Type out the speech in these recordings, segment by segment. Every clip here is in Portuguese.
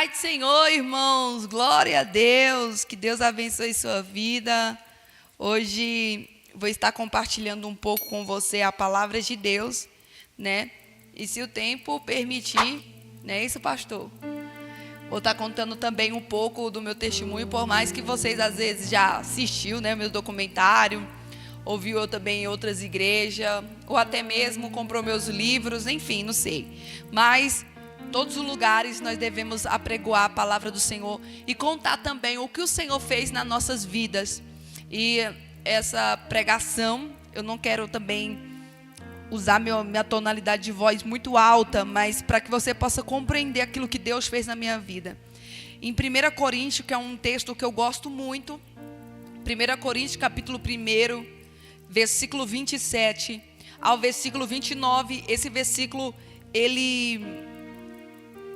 Pai do Senhor, irmãos, glória a Deus, que Deus abençoe sua vida. Hoje vou estar compartilhando um pouco com você a palavra de Deus, né? E se o tempo permitir, não é isso, pastor? Vou estar contando também um pouco do meu testemunho, por mais que vocês às vezes já assistiu, né, meu documentário, ouviu também em outras igrejas, ou até mesmo comprou meus livros, enfim, não sei. Mas todos os lugares nós devemos apregoar a palavra do Senhor e contar também o que o Senhor fez nas nossas vidas. E essa pregação, eu não quero também usar minha tonalidade de voz muito alta, mas para que você possa compreender aquilo que Deus fez na minha vida. Em 1 Coríntios, que é um texto que eu gosto muito, 1 Coríntios capítulo 1, versículo 27 ao versículo 29, esse versículo, ele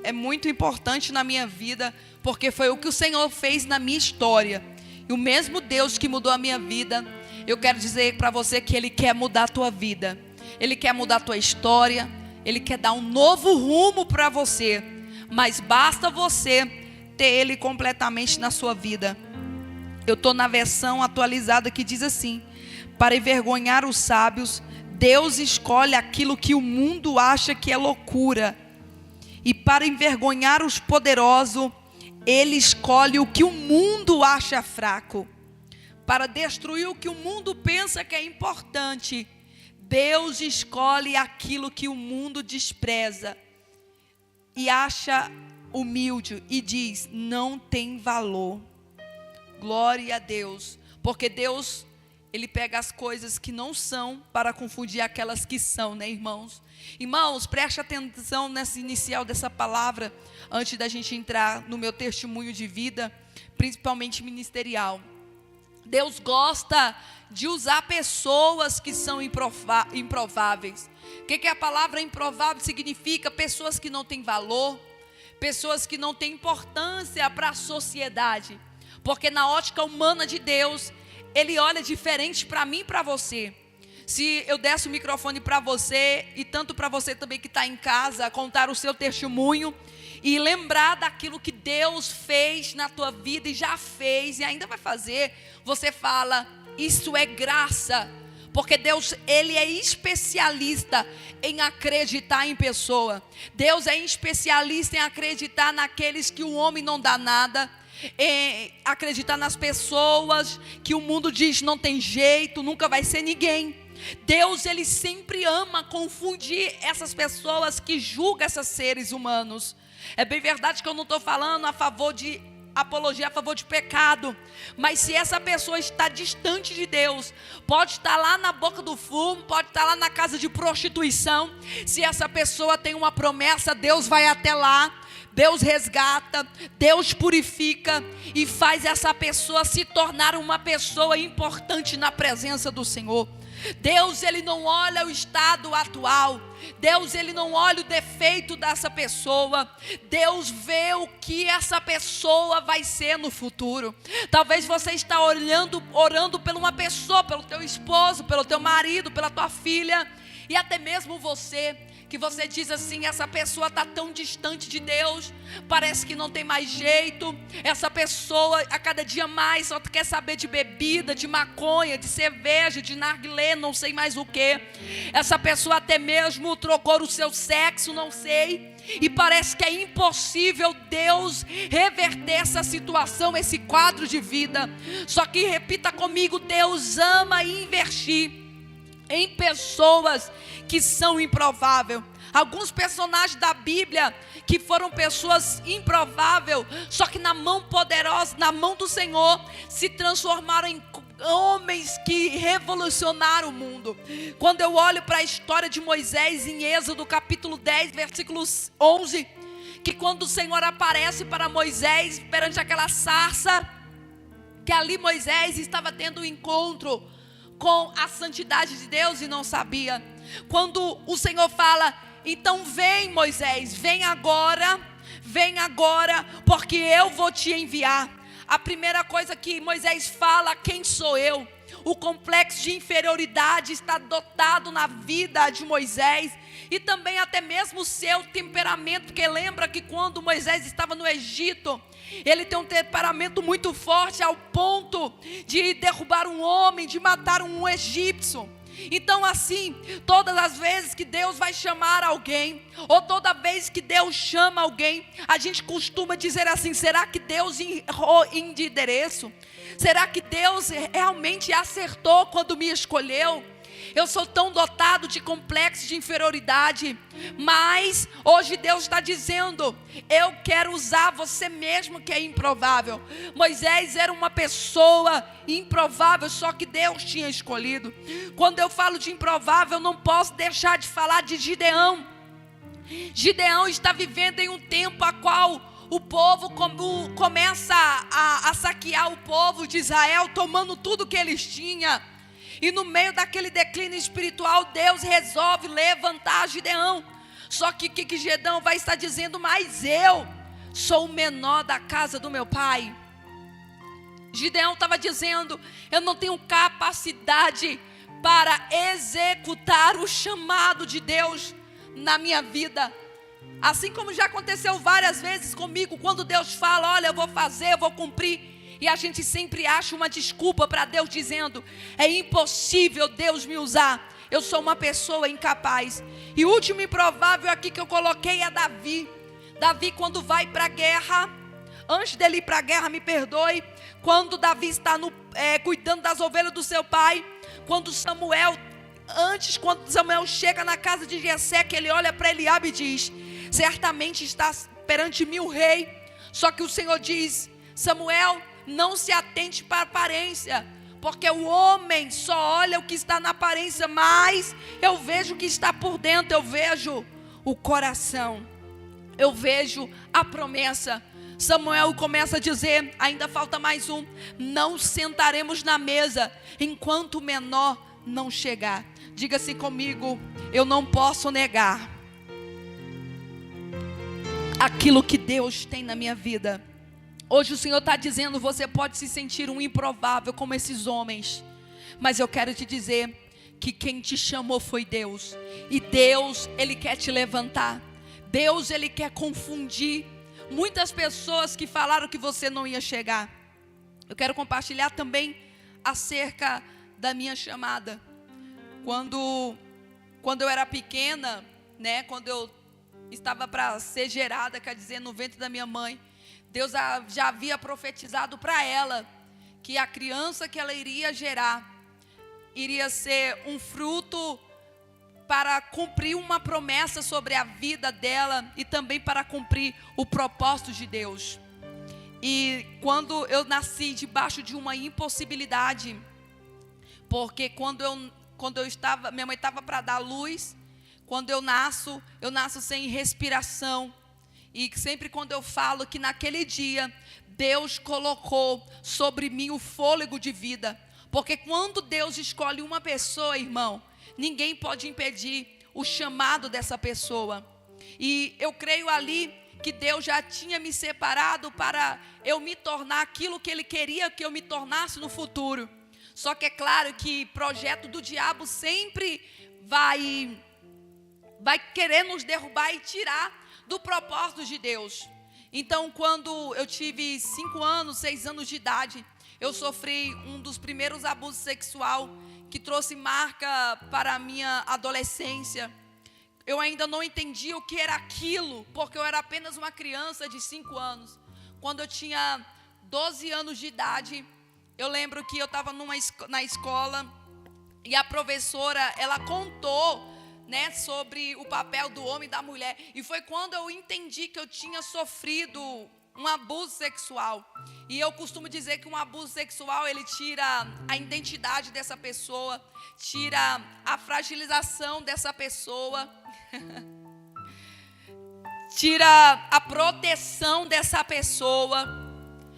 é muito importante na minha vida, porque foi o que o Senhor fez na minha história. E o mesmo Deus que mudou a minha vida, eu quero dizer para você que Ele quer mudar a tua vida. Ele quer mudar a tua história. Ele quer dar um novo rumo para você. Mas basta você ter Ele completamente na sua vida. Eu estou na versão atualizada que diz assim: para envergonhar os sábios, Deus escolhe aquilo que o mundo acha que é loucura. E para envergonhar os poderosos, Ele escolhe o que o mundo acha fraco. Para destruir o que o mundo pensa que é importante, Deus escolhe aquilo que o mundo despreza e acha humilde e diz, não tem valor. Glória a Deus, porque Deus, Ele pega as coisas que não são para confundir aquelas que são, né, irmãos? Irmãos, preste atenção nessa inicial dessa palavra, antes da gente entrar no meu testemunho de vida, principalmente ministerial. Deus gosta de usar pessoas que são improváveis. O que a palavra improvável significa? Pessoas que não têm valor, pessoas que não têm importância para a sociedade. Porque na ótica humana de Deus, Ele olha diferente para mim e para você. Se eu desse o microfone para você, e tanto para você também que está em casa, contar o seu testemunho, e lembrar daquilo que Deus fez na tua vida, e já fez, e ainda vai fazer, você fala, isso é graça. Porque Deus, Ele é especialista em acreditar em pessoa. Deus é especialista em acreditar naqueles que o homem não dá nada. Acreditar nas pessoas que o mundo diz não tem jeito, nunca vai ser ninguém. Deus, Ele sempre ama confundir essas pessoas que julgam esses seres humanos. É bem verdade que eu não estou falando a favor de apologia, a favor de pecado, mas se essa pessoa está distante de Deus, pode estar lá na boca do fumo, pode estar lá na casa de prostituição, se essa pessoa tem uma promessa, Deus vai até lá, Deus resgata, Deus purifica e faz essa pessoa se tornar uma pessoa importante na presença do Senhor. Deus, Ele não olha o estado atual. Deus, Ele não olha o defeito dessa pessoa. Deus vê o que essa pessoa vai ser no futuro. Talvez você está orando por uma pessoa, pelo teu esposo, pelo teu marido, pela tua filha, e até mesmo você, que você diz assim, essa pessoa está tão distante de Deus, parece que não tem mais jeito, essa pessoa a cada dia mais só quer saber de bebida, de maconha, de cerveja, de narguilé, não sei mais o que, essa pessoa até mesmo trocou o seu sexo, não sei, e parece que é impossível Deus reverter essa situação, esse quadro de vida. Só que repita comigo, Deus ama investir em pessoas que são improváveis. Alguns personagens da Bíblia que foram pessoas improváveis, só que na mão poderosa, na mão do Senhor, se transformaram em homens que revolucionaram o mundo. Quando eu olho para a história de Moisés em Êxodo capítulo 10, versículos 11, que quando o Senhor aparece para Moisés perante aquela sarça, que ali Moisés estava tendo um encontro com a santidade de Deus e não sabia. Quando o Senhor fala, então vem Moisés, vem agora, porque eu vou te enviar. A primeira coisa que Moisés fala, quem sou eu? o complexo de inferioridade está dotado na vida de Moisés, e também até mesmo o seu temperamento, porque lembra que quando Moisés estava no Egito, ele tem um temperamento muito forte ao ponto de derrubar um homem, de matar um egípcio. Então assim, todas as vezes que Deus vai chamar alguém, ou toda vez que Deus chama alguém, a gente costuma dizer assim: será que Deus errou em endereço? Será que Deus realmente acertou quando me escolheu? Eu sou tão dotado de complexo de inferioridade, mas hoje Deus está dizendo: eu quero usar você mesmo que é improvável. Moisés era uma pessoa improvável, só que Deus tinha escolhido. Quando eu falo de improvável, eu não posso deixar de falar de Gideão. Gideão está vivendo em um tempo a qual o povo começa a saquear o povo de Israel, tomando tudo que eles tinham. E no meio daquele declínio espiritual, Deus resolve levantar Gideão. Só que o que Gideão vai estar dizendo? Mas eu sou o menor da casa do meu pai. Gideão estava dizendo: eu não tenho capacidade para executar o chamado de Deus na minha vida. Assim como já aconteceu várias vezes comigo, quando Deus fala: olha, eu vou fazer, eu vou cumprir, e a gente sempre acha uma desculpa para Deus, dizendo: é impossível Deus me usar, eu sou uma pessoa incapaz. E o último improvável aqui que eu coloquei é Davi. Davi, quando vai para a guerra, antes dele ir para a guerra, me perdoe, quando Davi está cuidando das ovelhas do seu pai, quando Samuel chega na casa de Jessé, que ele olha para Eliabe e diz: certamente está perante mim o rei. Só que o Senhor diz: Samuel, não se atente para a aparência, porque o homem só olha o que está na aparência, mas eu vejo o que está por dentro, eu vejo o coração, eu vejo a promessa. Samuel começa a dizer: ainda falta mais um, não sentaremos na mesa enquanto o menor não chegar. Diga-se comigo: eu não posso negar aquilo que Deus tem na minha vida. Hoje o Senhor está dizendo: você pode se sentir um improvável como esses homens, mas eu quero te dizer que quem te chamou foi Deus. E Deus, Ele quer te levantar. Deus, Ele quer confundir muitas pessoas que falaram que você não ia chegar. Eu quero compartilhar também acerca da minha chamada. Quando eu era pequena, né, quando eu estava para ser gerada, quer dizer, no ventre da minha mãe, Deus já havia profetizado para ela que a criança que ela iria gerar iria ser um fruto para cumprir uma promessa sobre a vida dela e também para cumprir o propósito de Deus. E quando eu nasci debaixo de uma impossibilidade, porque quando eu estava, minha mãe estava para dar luz, quando eu nasço sem respiração. E sempre quando eu falo que naquele dia Deus colocou sobre mim o fôlego de vida, porque quando Deus escolhe uma pessoa, irmão, ninguém pode impedir o chamado dessa pessoa. E eu creio ali que Deus já tinha me separado para eu me tornar aquilo que Ele queria que eu me tornasse no futuro. Só que é claro que projeto do diabo sempre vai querer nos derrubar e tirar do propósito de Deus. Então, quando eu tive 5 anos, 6 anos de idade, eu sofri um dos primeiros abusos sexuais que trouxe marca para a minha adolescência. Eu ainda não entendia o que era aquilo, porque eu era apenas uma criança de 5 anos. Quando eu tinha 12 anos de idade, eu lembro que eu estava na escola e a professora, ela contou, né, sobre o papel do homem e da mulher. E foi quando eu entendi que eu tinha sofrido um abuso sexual. E eu costumo dizer que um abuso sexual, ele tira a identidade dessa pessoa, tira a fragilização dessa pessoa, tira a proteção dessa pessoa.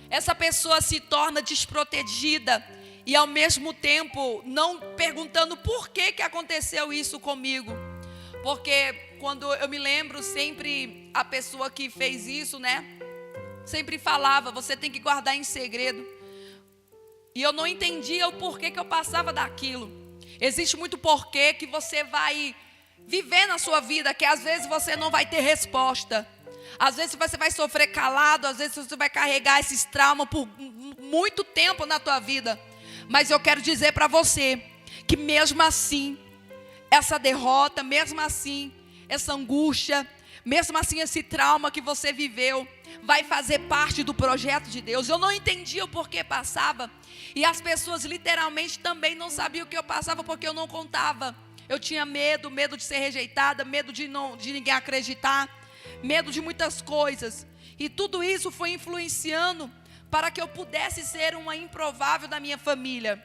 Essa pessoa se torna desprotegida e ao mesmo tempo não perguntando por que aconteceu isso comigo. Porque quando eu me lembro, sempre a pessoa que fez isso, né, sempre falava: você tem que guardar em segredo. E eu não entendia o porquê que eu passava daquilo. Existe muito porquê que você vai viver na sua vida, que às vezes você não vai ter resposta. Às vezes você vai sofrer calado, às vezes você vai carregar esses traumas por muito tempo na tua vida. Mas eu quero dizer para você que mesmo assim, essa derrota, mesmo assim, essa angústia, mesmo assim esse trauma que você viveu, vai fazer parte do projeto de Deus. Eu não entendia o porquê passava. E as pessoas literalmente também não sabiam o que eu passava, porque eu não contava. Eu tinha medo de ser rejeitada, medo de ninguém acreditar, medo de muitas coisas. E tudo isso foi influenciando para que eu pudesse ser uma improvável da minha família.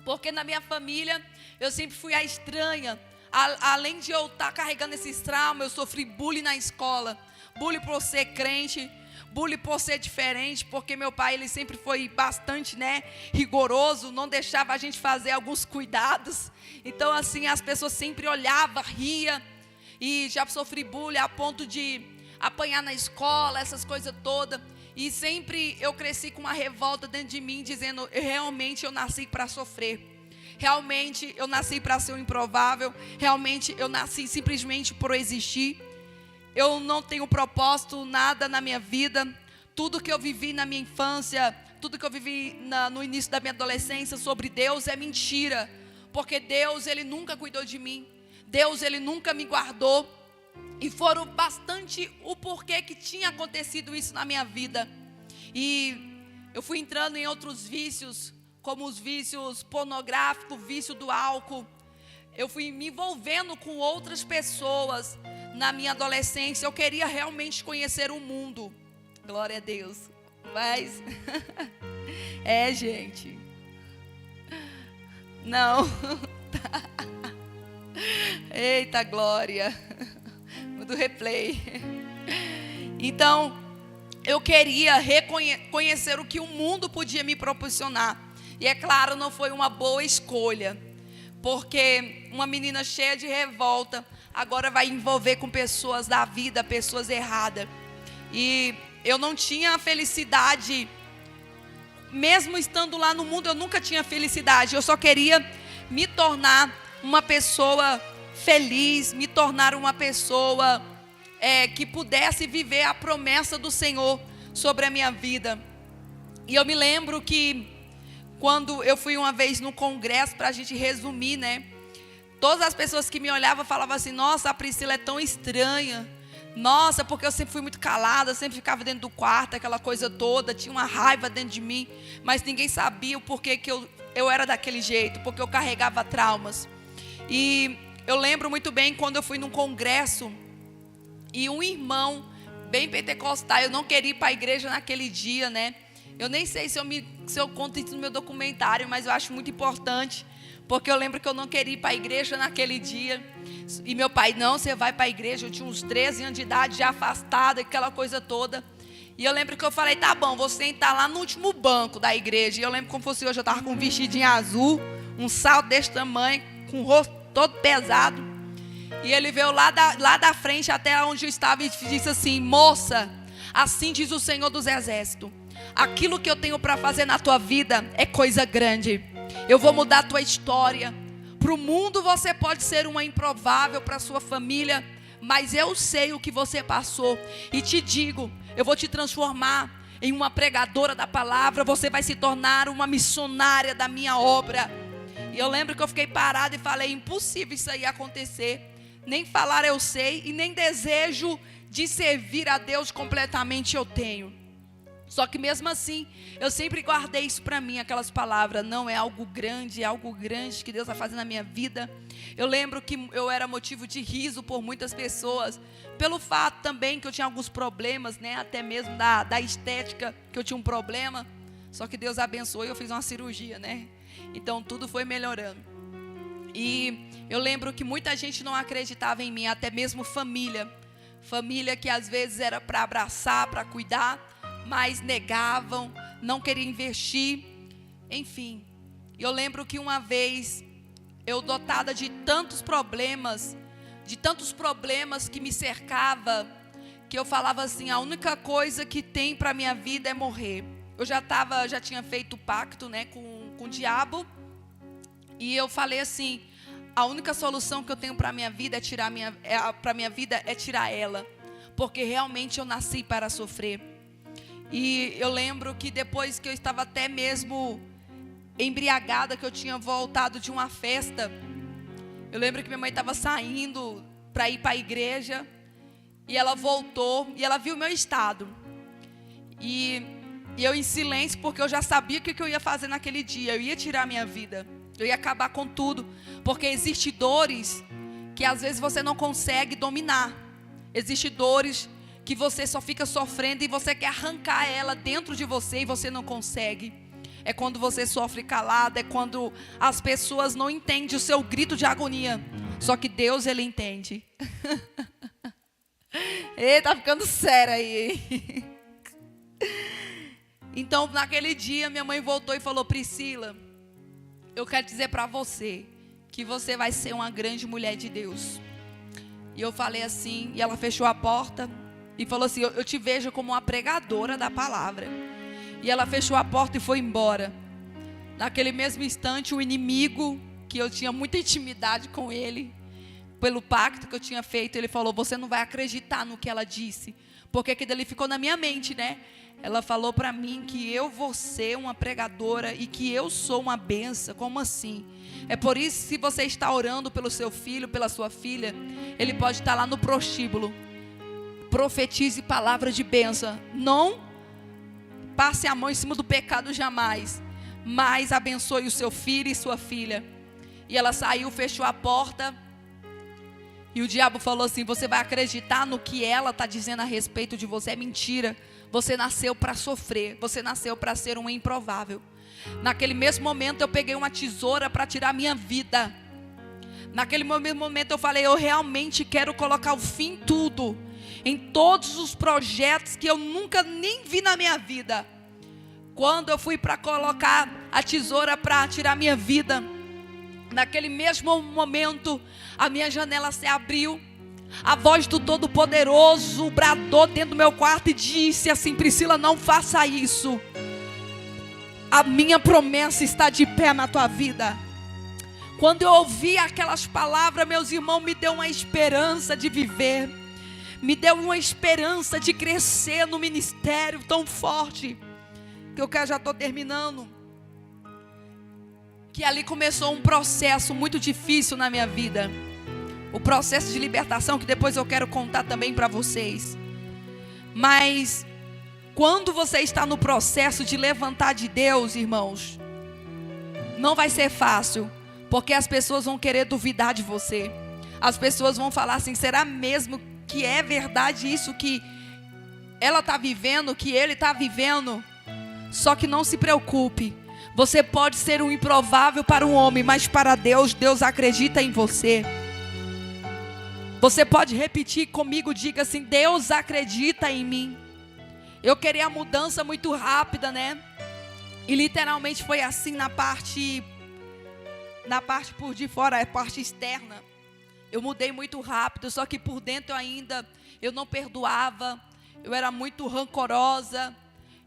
Porque na minha família eu sempre fui a estranha. Além de eu estar carregando esses traumas, eu sofri bullying na escola. Bullying por ser crente, bullying por ser diferente, porque meu pai ele sempre foi bastante, rigoroso, não deixava a gente fazer alguns cuidados. Então assim, as pessoas sempre olhavam, ria, e já sofri bullying a ponto de apanhar na escola, essas coisas todas. E sempre eu cresci com uma revolta dentro de mim, dizendo, realmente eu nasci para sofrer. Realmente eu nasci para ser um improvável. Realmente eu nasci simplesmente por existir. Eu não tenho propósito, nada na minha vida. Tudo que eu vivi na minha infância, tudo que eu vivi no início da minha adolescência sobre Deus é mentira. Porque Deus, Ele nunca cuidou de mim. Deus, Ele nunca me guardou. E foram bastante o porquê que tinha acontecido isso na minha vida. E eu fui entrando em outros vícios, como os vícios pornográficos, o vício do álcool. Eu fui me envolvendo com outras pessoas na minha adolescência. Eu queria realmente conhecer o mundo. Glória a Deus. Mas, gente. Não. Eita glória. Do replay. Então, eu queria reconhecer o que o mundo podia me proporcionar. E é claro, não foi uma boa escolha. Porque uma menina cheia de revolta agora vai envolver com pessoas da vida, pessoas erradas. E eu não tinha felicidade. Mesmo estando lá no mundo, eu nunca tinha felicidade. Eu só queria me tornar uma pessoa feliz, me tornar uma pessoa que pudesse viver a promessa do Senhor sobre a minha vida. E eu me lembro que quando eu fui uma vez no congresso, para a gente resumir, todas as pessoas que me olhavam falavam assim, nossa, a Priscila é tão estranha. Nossa, porque eu sempre fui muito calada, sempre ficava dentro do quarto, aquela coisa toda, tinha uma raiva dentro de mim, mas ninguém sabia o porquê que eu era daquele jeito, porque eu carregava traumas. E eu lembro muito bem quando eu fui num congresso e um irmão bem pentecostal, eu não queria ir para a igreja naquele dia, Eu nem sei se eu conto isso no meu documentário, mas eu acho muito importante, porque eu lembro que eu não queria ir para a igreja naquele dia. E meu pai, não, você vai para a igreja. Eu tinha uns 13 anos de idade, já afastada, aquela coisa toda. E eu lembro que eu falei, tá bom, vou sentar lá no último banco da igreja. E eu lembro como fosse hoje, eu estava com um vestidinho azul, um salto desse tamanho, com o rosto todo pesado. E ele veio lá da frente até onde eu estava e disse assim, moça, assim diz o Senhor dos Exércitos, aquilo que eu tenho para fazer na tua vida é coisa grande. Eu vou mudar a tua história. Para o mundo você pode ser uma improvável, para a sua família, mas eu sei o que você passou. E te digo, eu vou te transformar em uma pregadora da palavra. Você vai se tornar uma missionária da minha obra. E eu lembro que eu fiquei parada e falei, impossível isso aí acontecer. Nem falar eu sei e nem desejo de servir a Deus completamente eu tenho. Só que mesmo assim, eu sempre guardei isso para mim, aquelas palavras, não, é algo grande que Deus vai fazer na minha vida. Eu lembro que eu era motivo de riso por muitas pessoas, pelo fato também que eu tinha alguns problemas, até mesmo da estética, que eu tinha um problema, só que Deus abençoou e eu fiz uma cirurgia, Então tudo foi melhorando. E eu lembro que muita gente não acreditava em mim, até mesmo família que às vezes era para abraçar, para cuidar, mas negavam, não queriam investir, enfim. Eu lembro que uma vez, eu dotada de tantos problemas que me cercava, que eu falava assim, a única coisa que tem para a minha vida é morrer. eu já tinha feito pacto, né, com o diabo. E eu falei assim: a única solução que eu tenho para minha vida é tirar ela, porque realmente eu nasci para sofrer. E eu lembro que depois que eu estava até mesmo embriagada, que eu tinha voltado de uma festa, eu lembro que minha mãe estava saindo para ir para a igreja, e ela voltou e ela viu o meu estado. E eu em silêncio, porque eu já sabia o que eu ia fazer naquele dia. Eu ia tirar minha vida, eu ia acabar com tudo, porque existem dores que às vezes você não consegue dominar. Existem dores que você só fica sofrendo e você quer arrancar ela dentro de você e você não consegue. É quando você sofre calado, é quando as pessoas não entendem o seu grito de agonia. Só que Deus, Ele entende. Ei, tá ficando sério aí. Então, naquele dia, minha mãe voltou e falou: Priscila, eu quero dizer para você que você vai ser uma grande mulher de Deus. E eu falei assim, e ela fechou a porta e falou assim: eu te vejo como uma pregadora da palavra. E ela fechou a porta e foi embora. Naquele mesmo instante, o inimigo, que eu tinha muita intimidade com ele, pelo pacto que eu tinha feito, ele falou: você não vai acreditar no que ela disse. Porque aquilo ali ficou na minha mente, né? Ela falou para mim que eu vou ser uma pregadora e que eu sou uma benção. Como assim? É por isso, se você está orando pelo seu filho, pela sua filha, ele pode estar lá no prostíbulo. Profetize palavra de bênção. Não passe a mão em cima do pecado jamais, mas abençoe o seu filho e sua filha. E ela saiu, fechou a porta. E o diabo falou assim: você vai acreditar no que ela está dizendo a respeito de você? É mentira. Você nasceu para sofrer. Você nasceu para ser um improvável. Naquele mesmo momento eu peguei uma tesoura para tirar minha vida. Naquele mesmo momento eu falei: eu realmente quero colocar o fim em tudo, em todos os projetos que eu nunca nem vi na minha vida. Quando eu fui para colocar a tesoura para tirar minha vida, naquele mesmo momento a minha janela se abriu. A voz do Todo-Poderoso bradou dentro do meu quarto e disse assim: Priscila, não faça isso. A minha promessa está de pé na tua vida. Quando eu ouvi aquelas palavras, meus irmãos, me deu uma esperança de viver. Me deu uma esperança de crescer no ministério tão forte, que eu já estou terminando. Que ali começou um processo muito difícil na minha vida. O processo de libertação, que depois eu quero contar também para vocês. Mas quando você está no processo de levantar de Deus, irmãos, não vai ser fácil, porque as pessoas vão querer duvidar de você. As pessoas vão falar assim: será mesmo que é verdade isso que ela está vivendo, que ele está vivendo? Só que não se preocupe. Você pode ser um improvável para um homem, mas para Deus, Deus acredita em você. Você pode repetir comigo, diga assim: Deus acredita em mim. Eu queria a mudança muito rápida, né? E literalmente foi assim na parte por de fora, a parte externa. Eu mudei muito rápido, só que por dentro ainda eu não perdoava. Eu era muito rancorosa.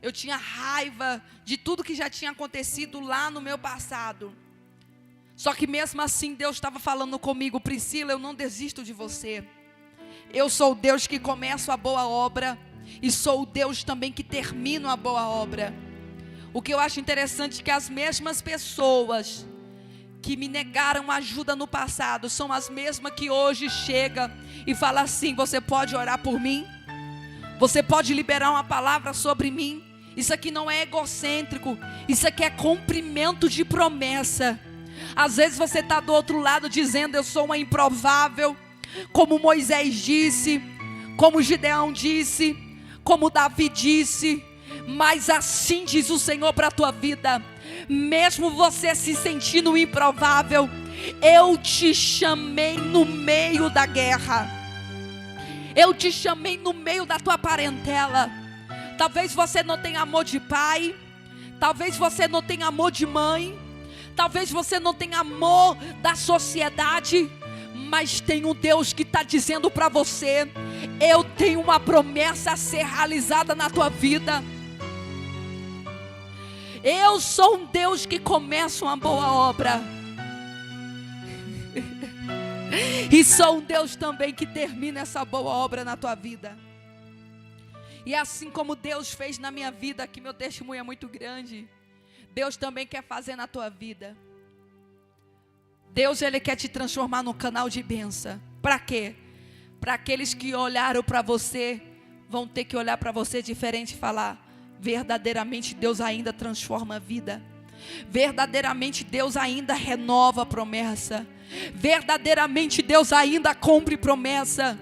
Eu tinha raiva de tudo que já tinha acontecido lá no meu passado. Só que mesmo assim Deus estava falando comigo: Priscila, eu não desisto de você. Eu sou o Deus que começa a boa obra e sou o Deus também que termina a boa obra. O que eu acho interessante é que as mesmas pessoas que me negaram ajuda no passado são as mesmas que hoje chegam e falam assim: você pode orar por mim? Você pode liberar uma palavra sobre mim? Isso aqui não é egocêntrico, isso aqui é cumprimento de promessa. Às vezes você está do outro lado dizendo: eu sou uma improvável, como Moisés disse, como Gideão disse, como Davi disse. Mas assim diz o Senhor para a tua vida: mesmo você se sentindo improvável, eu te chamei no meio da guerra. Eu te chamei no meio da tua parentela. Talvez você não tenha amor de pai, talvez você não tenha amor de mãe, talvez você não tenha amor da sociedade, mas tem um Deus que está dizendo para você: eu tenho uma promessa a ser realizada na tua vida. Eu sou um Deus que começa uma boa obra. E sou um Deus também que termina essa boa obra na tua vida. E assim como Deus fez na minha vida, que meu testemunho é muito grande, Deus também quer fazer na tua vida. Deus, Ele quer te transformar num canal de bênção. Para quê? Para aqueles que olharam para você, vão ter que olhar para você diferente e falar: verdadeiramente Deus ainda transforma a vida. Verdadeiramente Deus ainda renova a promessa. Verdadeiramente Deus ainda cumpre promessa.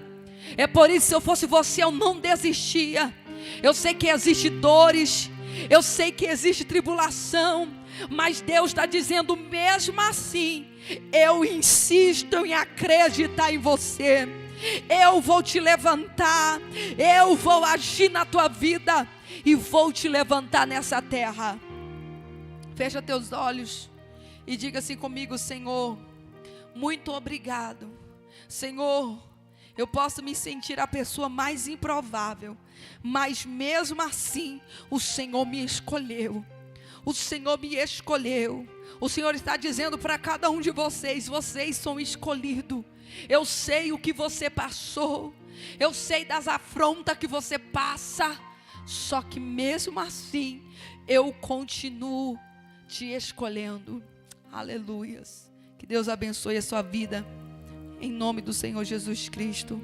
É por isso, se eu fosse você, eu não desistia. Eu sei que existe dores, eu sei que existe tribulação, mas Deus está dizendo: mesmo assim, eu insisto em acreditar em você. Eu vou te levantar, eu vou agir na tua vida e vou te levantar nessa terra. Fecha teus olhos e diga assim comigo: Senhor, muito obrigado. Senhor, eu posso me sentir a pessoa mais improvável, mas mesmo assim, o Senhor me escolheu. O Senhor me escolheu. O Senhor está dizendo para cada um de vocês: vocês são escolhidos. Eu sei o que você passou, eu sei das afrontas que você passa, só que mesmo assim, eu continuo te escolhendo. Aleluias. Que Deus abençoe a sua vida, em nome do Senhor Jesus Cristo.